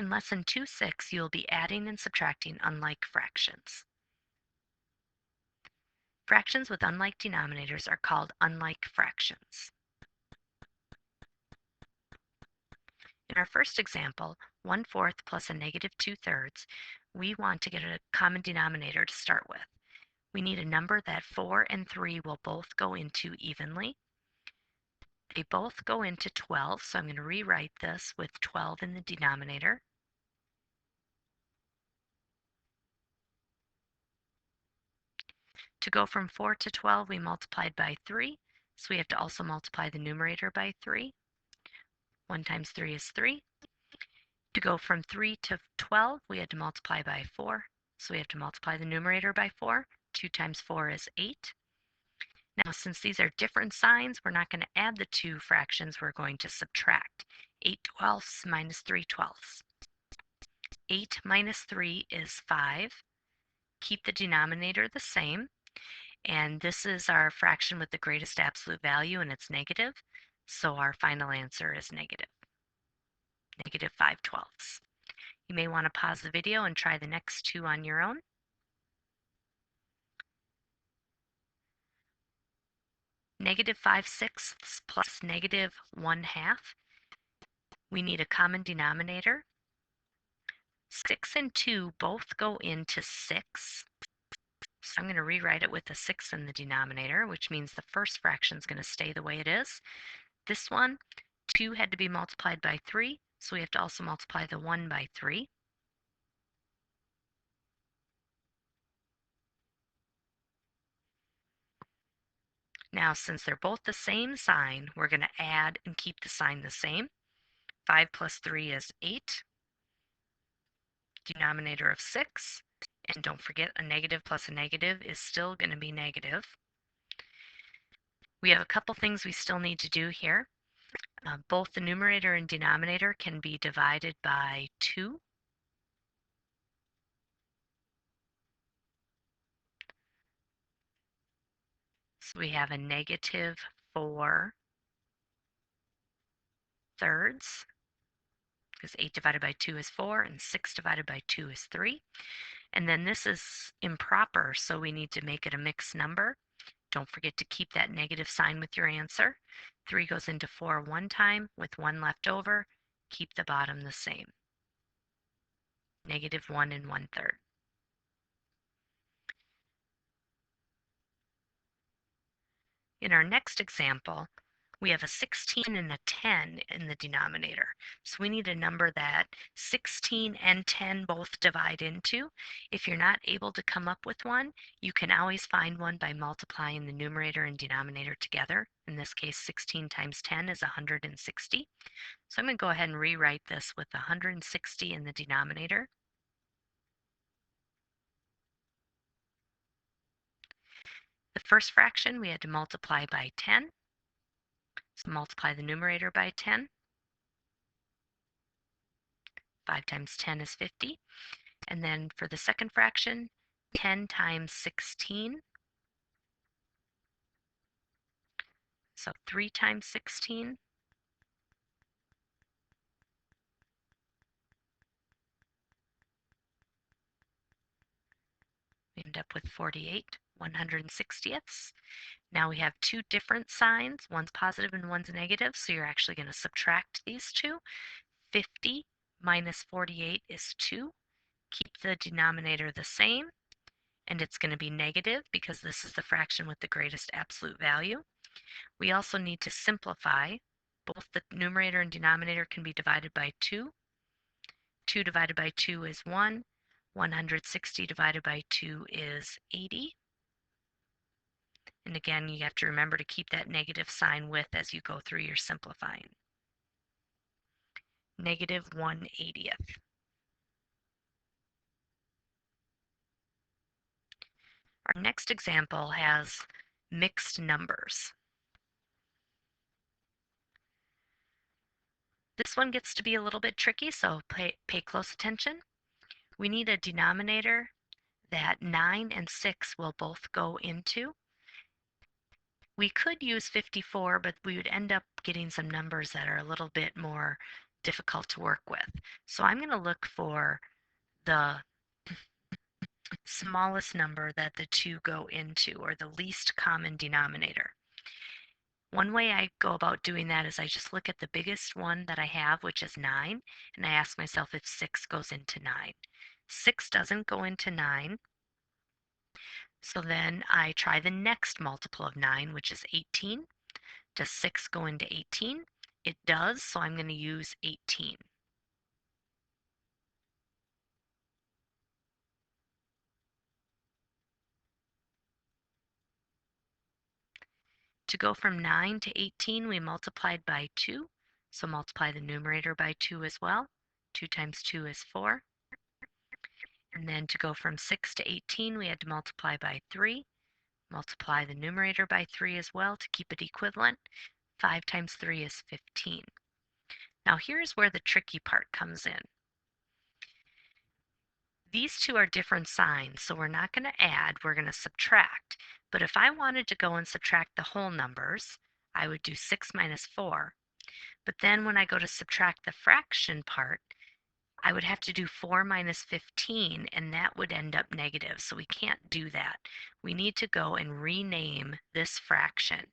In Lesson 2.6, you'll be adding and subtracting unlike fractions. Fractions with unlike denominators are called unlike fractions. In our first example, 1/4 plus a negative 2/3, we want to get a common denominator to start with. We need a number that 4 and 3 will both go into evenly. They both go into 12, so I'm going to rewrite this with 12 in the denominator. To go from 4 to 12, we multiplied by 3, so we have to also multiply the numerator by 3. 1 times 3 is 3. To go from 3 to 12, we had to multiply by 4, so we have to multiply the numerator by 4. 2 times 4 is 8. Now, since these are different signs, we're not going to add the two fractions, we're going to subtract. 8/12 minus 3/12. 8 minus 3 is 5. Keep the denominator the same. And this is our fraction with the greatest absolute value, and it's negative. So our final answer is negative 5/12. You may want to pause the video and try the next two on your own. Negative 5/6 plus negative 1/2. We need a common denominator. 6 and 2 both go into 6. So I'm going to rewrite it with a 6 in the denominator, which means the first fraction is going to stay the way it is. This one, 2 had to be multiplied by 3, so we have to also multiply the 1 by 3. Now, since they're both the same sign, we're going to add and keep the sign the same. 5 plus 3 is 8. Denominator of 6. And don't forget, a negative plus a negative is still going to be negative. We have a couple things we still need to do here. Both the numerator and denominator can be divided by 2. So we have a negative 4/3, because 8 divided by 2 is 4, and 6 divided by 2 is 3. And then this is improper, so we need to make it a mixed number. Don't forget to keep that negative sign with your answer. 3 goes into 4 one time, with 1 left over. Keep the bottom the same. Negative 1 1/3. In our next example, we have a 16 and a 10 in the denominator. So we need a number that 16 and 10 both divide into. If you're not able to come up with one, you can always find one by multiplying the numerator and denominator together. In this case, 16 times 10 is 160. So I'm going to go ahead and rewrite this with 160 in the denominator. The first fraction we had to multiply by 10. So multiply the numerator by 10. 5 times 10 is 50. And then for the second fraction, 10 times 16. So 3 times 16. We end up with 48 160ths. Now we have two different signs. One's positive and one's negative, so you're actually going to subtract these two. 50 minus 48 is 2. Keep the denominator the same, and it's going to be negative because this is the fraction with the greatest absolute value. We also need to simplify. Both the numerator and denominator can be divided by 2. 2 divided by 2 is 1. 160 divided by 2 is 80. And again, you have to remember to keep that negative sign with as you go through your simplifying. Negative 1/80th. Our next example has mixed numbers. This one gets to be a little bit tricky, so pay close attention. We need a denominator that 9 and 6 will both go into. We could use 54, but we would end up getting some numbers that are a little bit more difficult to work with. So I'm going to look for the smallest number that the two go into, or the least common denominator. One way I go about doing that is I just look at the biggest one that I have, which is 9, and I ask myself if 6 goes into 9. 6 doesn't go into 9, so then I try the next multiple of 9, which is 18. Does 6 go into 18? It does, so I'm going to use 18. To go from 9 to 18, we multiplied by 2, so multiply the numerator by 2 as well. 2 times 2 is 4. And then to go from 6 to 18, we had to multiply by 3. Multiply the numerator by 3 as well to keep it equivalent. 5 times 3 is 15. Now here's where the tricky part comes in. These two are different signs, so we're not going to add, we're going to subtract. But if I wanted to go and subtract the whole numbers, I would do 6 minus 4. But then when I go to subtract the fraction part, I would have to do 4 minus 15, and that would end up negative. So we can't do that. We need to go and rename this fraction.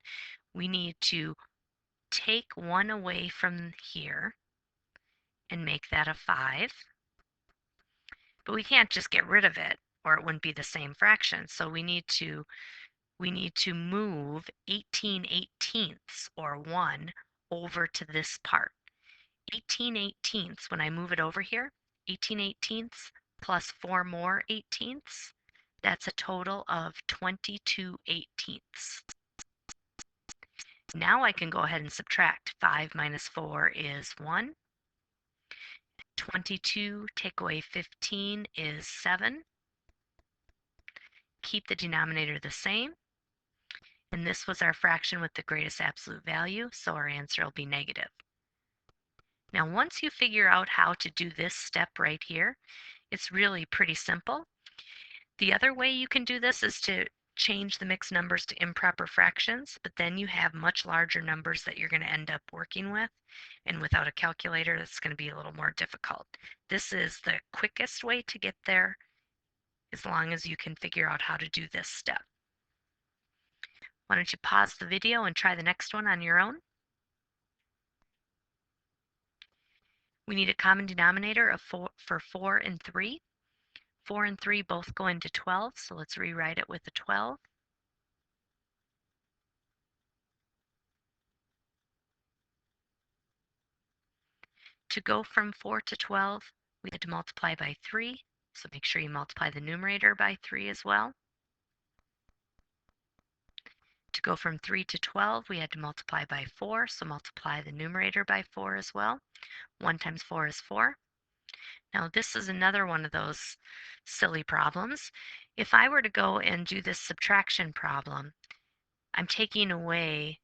We need to take 1 away from here and make that a 5. But we can't just get rid of it, or it wouldn't be the same fraction. So we need to move 18/18, or 1, over to this part. 18/18, when I move it over here, 18/18 plus 4 more 18ths, that's a total of 22/18. Now I can go ahead and subtract. 5 minus 4 is 1. 22 take away 15 is 7. Keep the denominator the same. And this was our fraction with the greatest absolute value, so our answer will be negative. Now, once you figure out how to do this step right here, it's really pretty simple. The other way you can do this is to change the mixed numbers to improper fractions, but then you have much larger numbers that you're going to end up working with, and without a calculator, that's going to be a little more difficult. This is the quickest way to get there, as long as you can figure out how to do this step. Why don't you pause the video and try the next one on your own? We need a common denominator of 4 for 4 and 3. 4 and 3 both go into 12, so let's rewrite it with a 12. To go from 4 to 12, we had to multiply by 3, so make sure you multiply the numerator by 3 as well. To go from 3 to 12, we had to multiply by 4, so multiply the numerator by 4 as well. 1 times 4 is 4. Now this is another one of those silly problems. If I were to go and do this subtraction problem, I'm taking away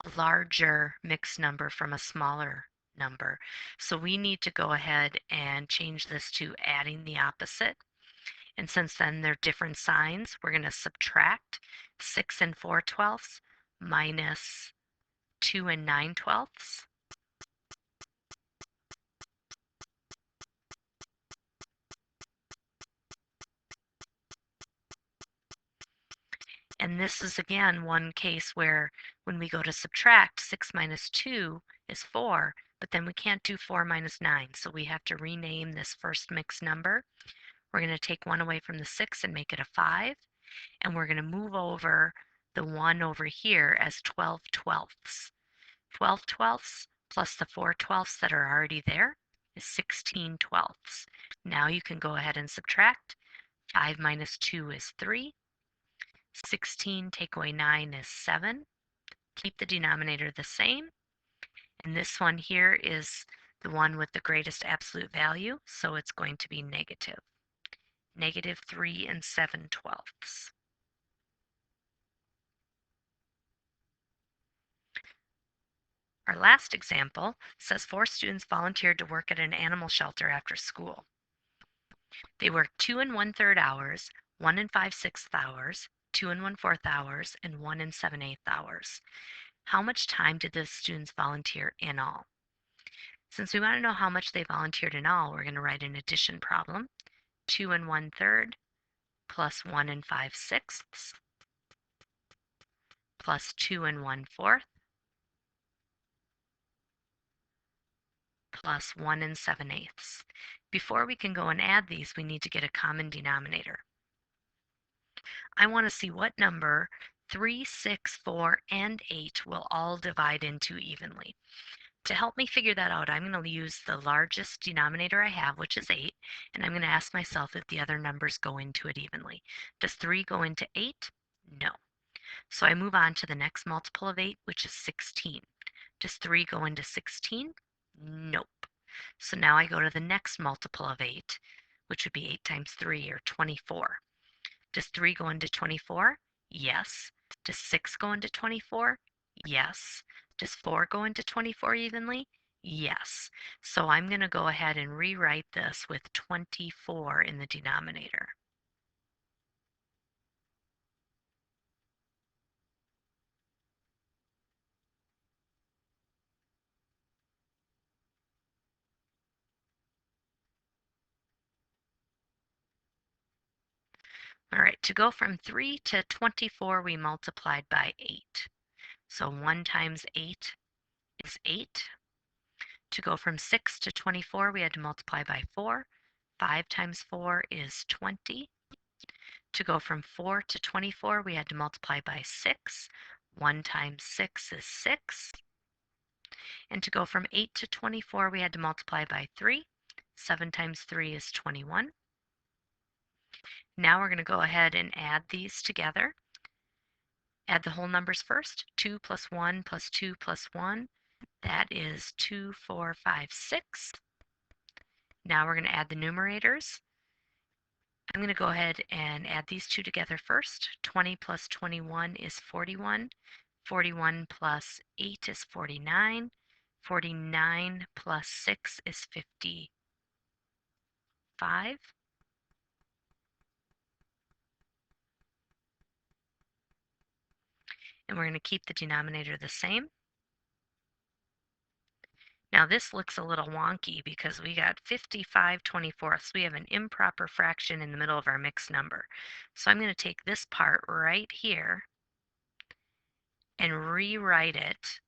a larger mixed number from a smaller number. So we need to go ahead and change this to adding the opposite. And since then they're different signs, we're going to subtract 6 and 4/12 minus 2 and 9/12. And this is again one case where when we go to subtract, 6 minus 2 is 4, but then we can't do 4 minus 9, so we have to rename this first mixed number. We're going to take 1 away from the 6 and make it a 5, and we're going to move over the 1 over here as 12/12. 12/12 plus the 4/12 that are already there is 16/12. Now you can go ahead and subtract. 5 minus 2 is 3. 16 take away 9 is 7. Keep the denominator the same. And this one here is the one with the greatest absolute value, so it's going to be negative. Negative 3 and 7/12. Our last example says 4 students volunteered to work at an animal shelter after school. They worked 2 1/3 hours, 1 5/6 hours, 2 1/4 hours, and 1 7/8 hours. How much time did the students volunteer in all? Since we want to know how much they volunteered in all, we're going to write an addition problem. 2 1/3 plus 1 5/6 plus 2 1/4 plus 1 7/8. Before we can go and add these, we need to get a common denominator. I want to see what number 3, 6, 4, and 8 will all divide into evenly. To help me figure that out, I'm going to use the largest denominator I have, which is 8, and I'm going to ask myself if the other numbers go into it evenly. Does 3 go into 8? No. So I move on to the next multiple of 8, which is 16. Does 3 go into 16? Nope. So now I go to the next multiple of 8, which would be 8 times 3, or 24. Does 3 go into 24? Yes. Does 6 go into 24? Yes. Does 4 go into 24 evenly? Yes. So I'm going to go ahead and rewrite this with 24 in the denominator. All right, to go from 3 to 24, we multiplied by 8. So 1 times 8 is 8. To go from 6 to 24, we had to multiply by 4. 5 times 4 is 20. To go from 4 to 24, we had to multiply by 6. 1 times 6 is 6. And to go from 8 to 24, we had to multiply by 3. 7 times 3 is 21. Now we're going to go ahead and add these together. Add the whole numbers first. 2 plus 1 plus 2 plus 1. That is 2, 4, 5, 6. Now we're going to add the numerators. I'm going to go ahead and add these two together first. 20 plus 21 is 41. 41 plus 8 is 49. 49 plus 6 is 55. And we're going to keep the denominator the same. Now this looks a little wonky because we got 55/24. We have an improper fraction in the middle of our mixed number. So I'm going to take this part right here and rewrite it.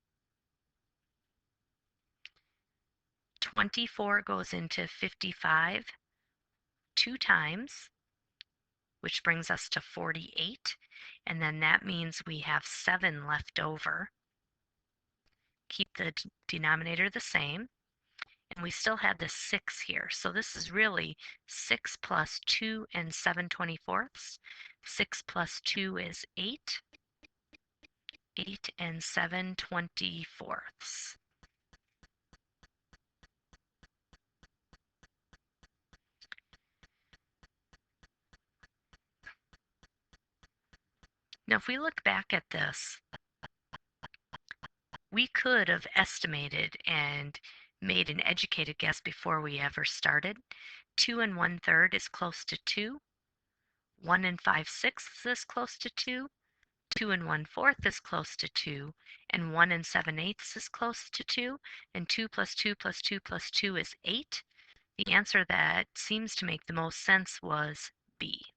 24 goes into 55 2 times, which brings us to 48. And then that means we have 7 left over. Keep the denominator the same. And we still had the 6 here. So this is really 6 plus 2 and 7/24. 6 plus 2 is 8. 8 and 7/24. Now if we look back at this, we could have estimated and made an educated guess before we ever started. 2 1/3 is close to 2. 1 5/6 is close to 2. 2 1/4 is close to 2. And 1 7/8 is close to 2. And 2 plus 2 plus 2 plus 2 is 8. The answer that seems to make the most sense was B.